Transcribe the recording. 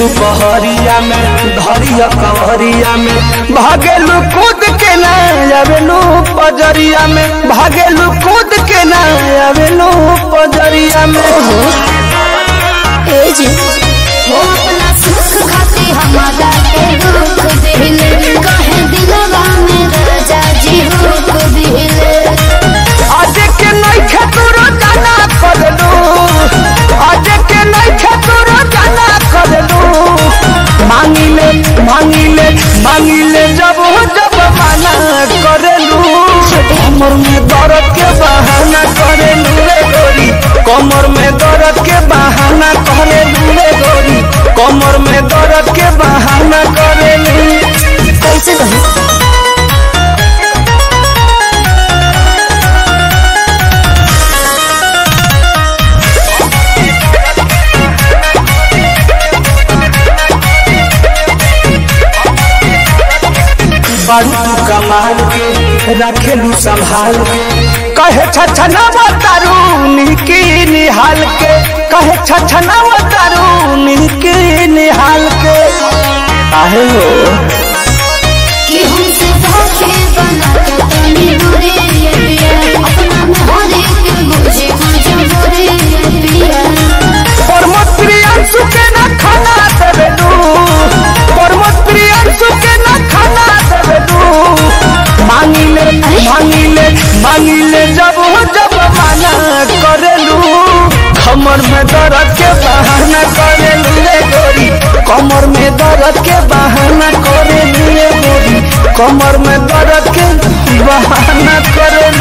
दोपहरिया में धरिया कवरिया में भागेलू कूद के ना आवेलू पजरिया में भागेलू कूद के ना आवेलू पजरिया में अपना सुख खाती हमारा के दुख दिले कहे दिलवा में राजा जी हुक दिले आज के नहीं खेतुरो जाना कर दो आज के नहीं खेतुरो जाना कर दो मांगिले मांगिले मांगिले जब जब माना करेलू कमर में दर्द के बहाना करेलू रे गोरी कमर में दर्द के बहाना करेलू रे गोरी कमर में दर्द के बहाना करेलू कैसे कहे बारू तू कमाल के रखेलू संभाल के कहे छछना तारू निकी निहाल के कहे छछना तारू निकी निहाल के आहे हो कि हमसे धोखे बना के तनी बुरे ये पिया अपना में होने के मुझे मजबूरी ये पिया और मत प्रियांशु के ना खाना देवे दू और मत प्रियांशु के ना खाना देवे दू मांगिले मांगिले मांगिले जब जब माना करेलू कमर में दर्द के बहाना करेलू रे गोरी कमर में दर्द के बहाना करेलू रे गोरी कमर में दर्द के बहाना करेलू।